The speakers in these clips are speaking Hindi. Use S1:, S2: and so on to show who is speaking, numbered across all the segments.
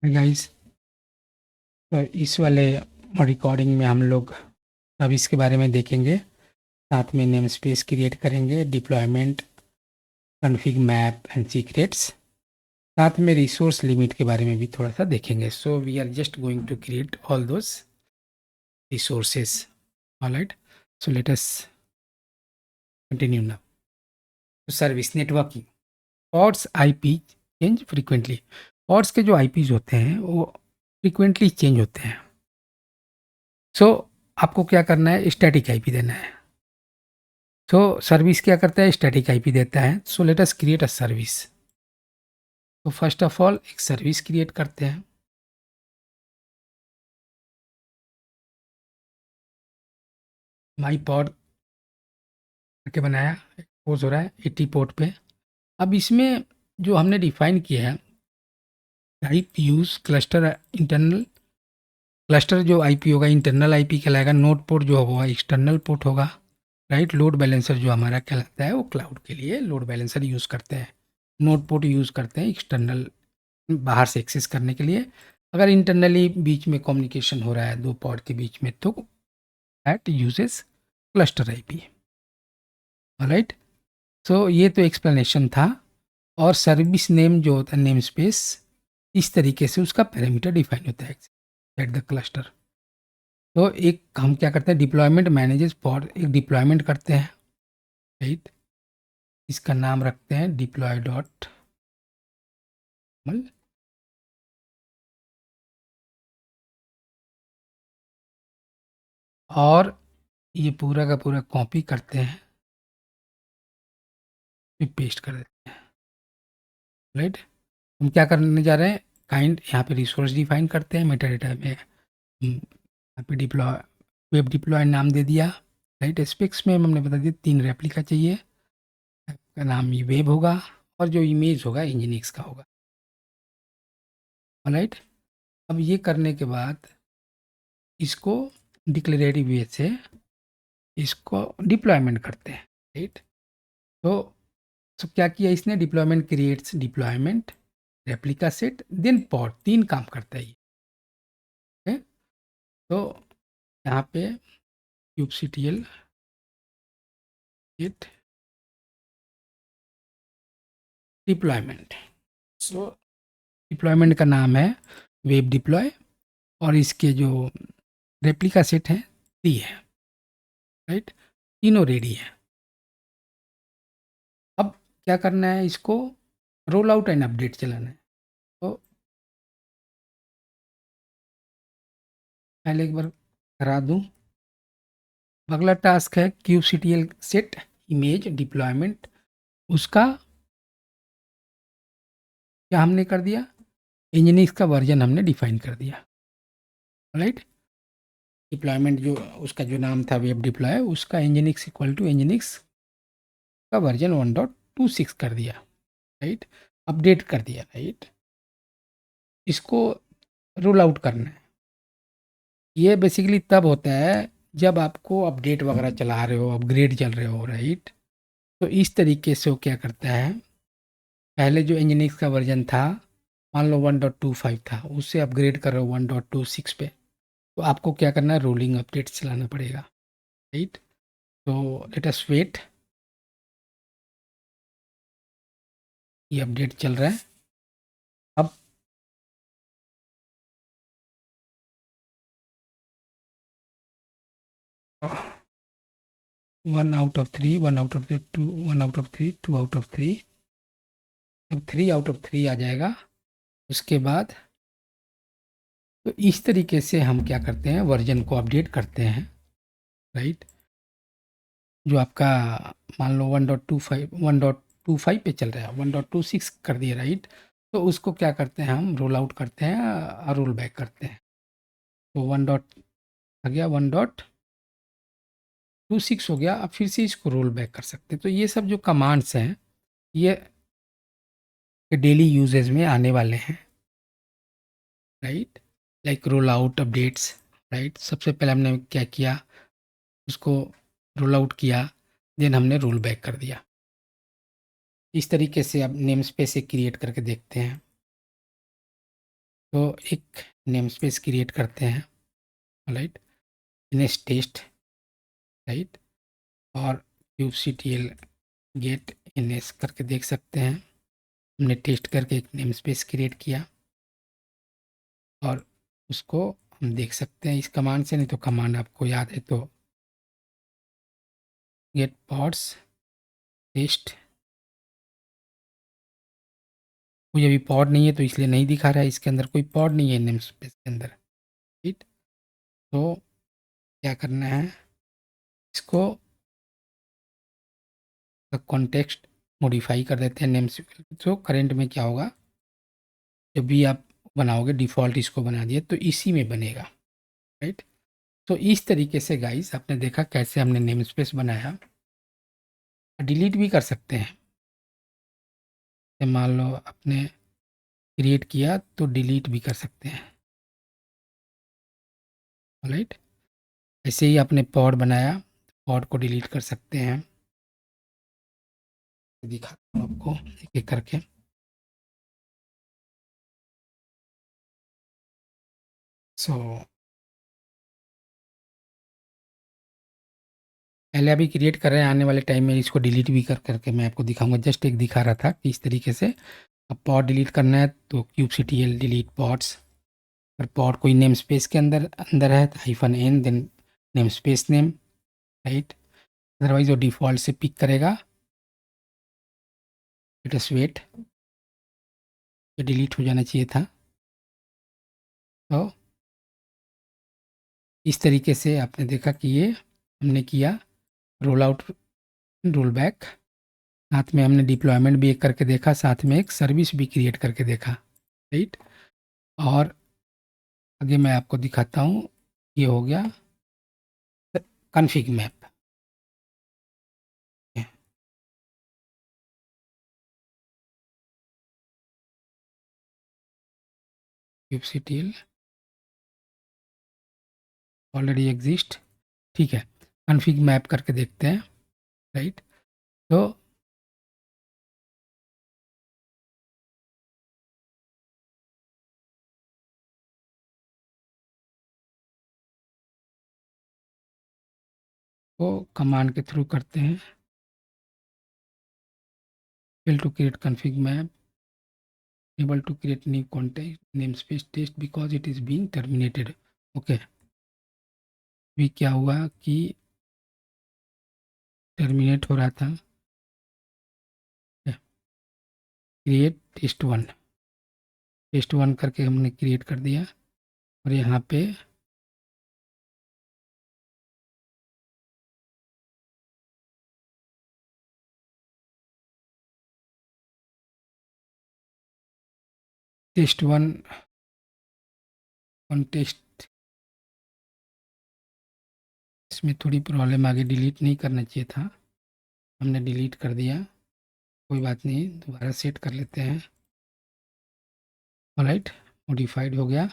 S1: गाइस, तो इस वाले रिकॉर्डिंग में हम लोग अब इसके बारे में देखेंगे। साथ में नेम स्पेस क्रिएट करेंगे, deployment, config, map and secrets. साथ में रिसोर्स लिमिट के बारे में भी थोड़ा सा देखेंगे। So we are just going to create all those resources. Alright, so let us continue now. Service networking, pods IP change frequently. Pods के जो आईपीज होते हैं वो फ्रीक्वेंटली चेंज होते हैं। सो आपको क्या करना है, स्टैटिक आईपी देना है। तो सर्विस क्या करता है, स्टैटिक आईपी देता है। सो let us create a service. तो फर्स्ट ऑफ ऑल एक सर्विस क्रिएट करते हैं। माई पॉड करके बनाया, पोज हो रहा है 80 पोर्ट पे। अब इसमें जो हमने डिफाइन किया है, type use cluster internal. Cluster जो आईपी होगा इंटरनल आईपी कहलाएगा। नोड पोर्ट जो होगा एक्सटर्नल पोर्ट होगा। राइट, लोड बैलेंसर जो हमारा कहलाता है वो क्लाउड के लिए लोड बैलेंसर यूज़ करते हैं। नोड पोर्ट यूज़ करते हैं एक्सटर्नल, बाहर से एक्सेस करने के लिए। अगर इंटरनली बीच में कम्युनिकेशन हो रहा है दो पॉड के बीच में, तो that uses cluster IP. Right, so ये तो एक्सप्लेनेशन था। और सर्विस नेम जो होता है, नेम स्पेस, इस तरीके से उसका पैरामीटर डिफाइन होता है एट द क्लस्टर। तो एक हम क्या करते हैं, डिप्लॉयमेंट मैनेजेस पॉड, एक डिप्लॉयमेंट करते हैं। राइट, इसका नाम रखते हैं डिप्लॉय डॉट और ये पूरा का पूरा कॉपी करते हैं, फिर पेस्ट कर देते हैं। राइट, हम क्या करने जा रहे हैं, काइंड यहाँ पे रिसोर्स डिफाइन करते हैं। मेटा डेटा में यहाँ पे डिप्लॉय, वेब डिप्लॉय नाम दे दिया। राइट, स्पेक्स में हमने बता दिया 3 रेप्लिका चाहिए। का नाम ये वेब होगा और जो इमेज होगा इंजीनिक्स का होगा। राइट, अब ये करने के बाद इसको डिक्लेरेटिव वे से इसको डिप्लॉयमेंट करते हैं। राइट, तो क्या किया इसने, deployment creates deployment replica set then pod, 3 काम करता है ये। okay? तो यहाँ पे kubectl git डिप्लॉयमेंट। सो डिप्लॉयमेंट का नाम है वेब डिप्लॉय और इसके जो रेप्लिका सेट है 3 है। राइट, तीनों रेडी है। अब क्या करना है, इसको रोल आउट एंड अपडेट चलाना है। तो पहले एक बार करा दूं। अगला टास्क है kubectl सेट इमेज डिप्लॉयमेंट। उसका क्या हमने कर दिया, इंजीनिक्स का वर्जन हमने डिफाइन कर दिया। राइट, डिप्लॉयमेंट जो उसका जो नाम था वेब डिप्लॉय, उसका इंजीनिक्स इक्वल टू इंजीनिक्स का वर्जन 1.26 कर दिया। राइट, अपडेट कर दिया। राइट, इसको रोल आउट करना है। ये बेसिकली तब होता है जब आपको अपडेट वगैरह चला रहे हो, अपग्रेड चल रहे हो। राइट, तो इस तरीके से वो क्या करता है, पहले जो इंजीनिक्स का वर्जन था, मान लो 1.25 था, उससे अपग्रेड कर रहे हो 1.26 पे, तो आपको क्या करना है, रोलिंग अपडेट चलाना पड़ेगा। राइट, तो लेट अस वेट। ये अपडेट चल रहा है। अब 1 out of 3, 1 out of 2, 1 out of 3, 2 out of 3, जब 3 आउट ऑफ 3 आ जाएगा उसके बाद, तो इस तरीके से हम क्या करते हैं, वर्जन को अपडेट करते हैं। राइट, जो आपका मान लो 1.25 पे चल रहा है, 1.26 कर दिया। राइट, तो उसको क्या करते हैं, हम रोल आउट करते हैं और रोल बैक करते हैं। तो 1 डॉट आ गया, 1.26 हो गया। अब फिर से इसको रोल बैक कर सकते हैं। तो ये सब जो कमांड्स हैं ये डेली यूजेज में आने वाले हैं। Right, like roll out updates. Right, सबसे पहले हमने क्या किया, उसको रोल आउट किया, देन हमने रोल बैक कर दिया। इस तरीके से अब नेम स्पेस से क्रिएट करके देखते हैं। तो एक नेम स्पेस क्रिएट करते हैं, राइट, इनेस टेस्ट, राइट, और क्यूबसीटीएल गेट इनेस करके देख सकते हैं। हमने टेस्ट करके एक नेम स्पेस क्रिएट किया और उसको हम देख सकते हैं इस कमांड से, नहीं तो कमांड आपको याद है तो गेट पॉड्स टेस्ट। कोई अभी पॉड नहीं है तो इसलिए नहीं दिखा रहा है, इसके अंदर कोई पॉड नहीं है नेम स्पेस के अंदर, राइट। तो क्या करना है, इसको कॉन्टेक्स्ट मॉडिफाई कर देते हैं नेम स्पेस। तो करेंट में क्या होगा, जब भी आप बनाओगे डिफ़ॉल्ट इसको बना दिए तो इसी में बनेगा, राइट। तो इस तरीके से गाइस आपने देखा कैसे हमने नेम स्पेस बनाया। डिलीट भी कर सकते हैं, मान लो आपने क्रिएट किया तो डिलीट भी कर सकते हैं, राइट। ऐसे ही आपने पॉड बनाया, पॉड को डिलीट कर सकते हैं। दिखाता हूँ आपको एक एक करके। सो पहले अभी क्रिएट कर रहे हैं, आने वाले टाइम में इसको डिलीट भी कर करके मैं आपको दिखाऊंगा। जस्ट एक दिखा रहा था कि इस तरीके से अब पॉड डिलीट करना है तो क्यूबसीटीएल डिलीट पॉड्स। पर पॉड कोई नेम स्पेस के अंदर अंदर है तो -n then namespace name, right. Otherwise वो डिफ़ॉल्ट से पिक करेगा। लेट अस वेट, ये डिलीट हो जाना चाहिए था। तो इस तरीके से आपने देखा कि ये हमने किया रोल आउट, रोल बैक। साथ में हमने डिप्लॉयमेंट भी एक करके देखा, साथ में एक सर्विस भी क्रिएट करके देखा, राइट। और आगे मैं आपको दिखाता हूँ, ये हो गया config map. kubectl already exist, ठीक है। कॉन्फ़िग मैप करके देखते हैं, राइट। तो वो कमांड के थ्रू करते हैं। fail to create config map, able to create new context namespace test because it is being terminated। Okay, अभी क्या हुआ कि टर्मिनेट हो रहा था। क्रिएट टेस्ट वन करके हमने क्रिएट कर दिया और यहाँ पे टेस्ट वन कॉन्टेस्ट, इसमें थोड़ी प्रॉब्लम आ गई, डिलीट नहीं करना चाहिए था, हमने डिलीट कर दिया। कोई बात नहीं, दोबारा सेट कर लेते हैं। ऑलराइट, मॉडिफाइड हो गया।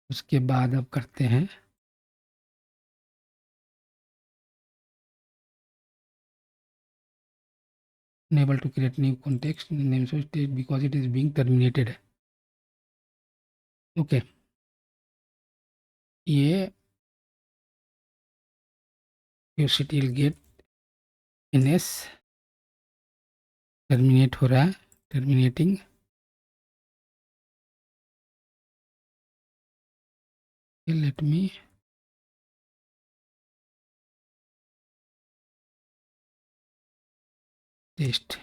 S1: उसके बाद अब करते हैं unable to create new context namespace test because it is being terminated। Okay, ये kubectl get ns टर्मिनेट हो रहा है, terminating. Let me test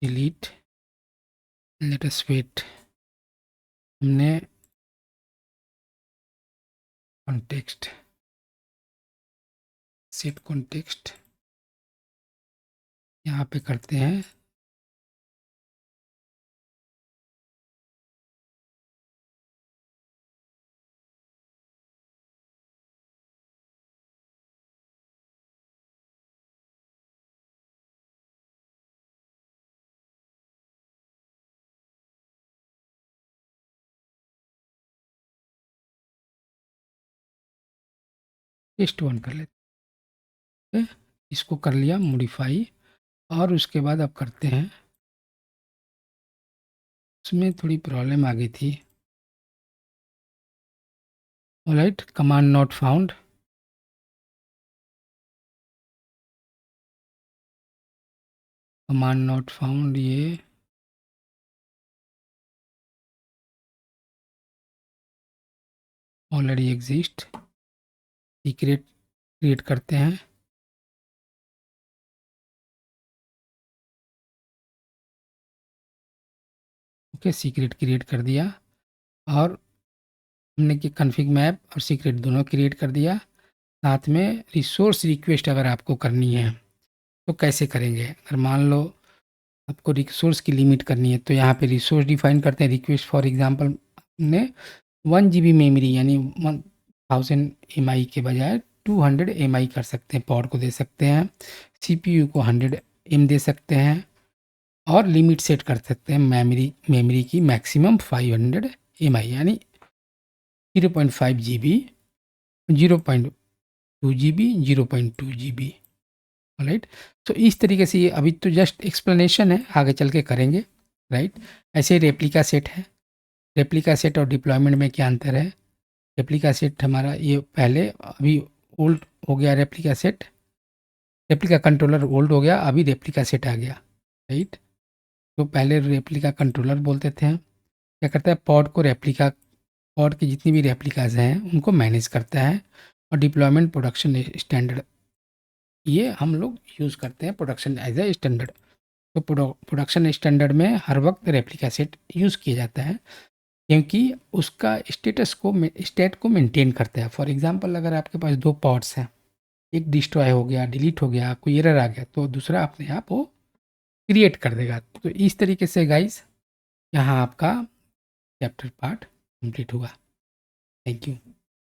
S1: delete, let us wait. हमने कॉन्टेक्स्ट सेट कॉन्टेक्स्ट यहाँ पे करते हैं, टेस्ट वन कर लेते हैं। इसको कर लिया मॉडिफाई और उसके बाद अब करते हैं उसमें थोड़ी प्रॉब्लम आ गई थी। Alright, command not found. Command not found ये ऑलरेडी एग्जिस्ट। सीक्रेट क्रिएट करते हैं। ओके, सीक्रेट क्रिएट कर दिया और हमने कि कॉन्फ़िग मैप और सीक्रेट दोनों क्रिएट कर दिया। साथ में रिसोर्स रिक्वेस्ट अगर आपको करनी है तो कैसे करेंगे? अगर मान लो आपको रिसोर्स की लिमिट करनी है तो यहाँ पे रिसोर्स डिफाइन करते हैं। रिक्वेस्ट फॉर एग्जांपल हमने 1 जीबी मेमोरी यानी 1000 एमआई के बजाय 200 एमआई कर सकते हैं, पॉड को दे सकते हैं। सीपीयू को 100 एम दे सकते हैं और लिमिट सेट कर सकते हैं मेमोरी की मैक्सिमम 500 एमआई यानी 0.5 जीबी, 0.2 जीबी, 0.2 जीबी। राइट, तो इस तरीके से ये अभी तो जस्ट एक्सप्लेनेशन है, आगे चल के करेंगे। राइट, ऐसे ही रेप्लिका सेट है। रेप्लिका सेट और डिप्लॉयमेंट में क्या अंतर है? रेप्लिका सेट हमारा ये पहले अभी ओल्ड हो गया। Replica set, replica controller old हो गया, अभी रेप्लिका सेट आ गया। राइट, तो पहले रेप्लिका कंट्रोलर बोलते थे हम। क्या करता है, पॉड को रेप्लिका, पॉड की जितनी भी रेप्लिकाज हैं उनको मैनेज करता है। और डिप्लॉयमेंट प्रोडक्शन स्टैंडर्ड ये हम लोग यूज़ करते हैं प्रोडक्शन एज ए स्टैंडर्ड। तो प्रोडक्शन स्टैंडर्ड में हर वक्त रेप्लिका सेट यूज़ किया जाता है क्योंकि उसका स्टेट को मेंटेन करता है। फॉर एग्जांपल अगर आपके पास 2 पॉड्स हैं, एक डिस्ट्रॉय हो गया, डिलीट हो गया, कोई एरर आ गया तो दूसरा अपने आप वो क्रिएट कर देगा। तो इस तरीके से गाइस यहाँ आपका चैप्टर पार्ट कंप्लीट हुआ। Thank you.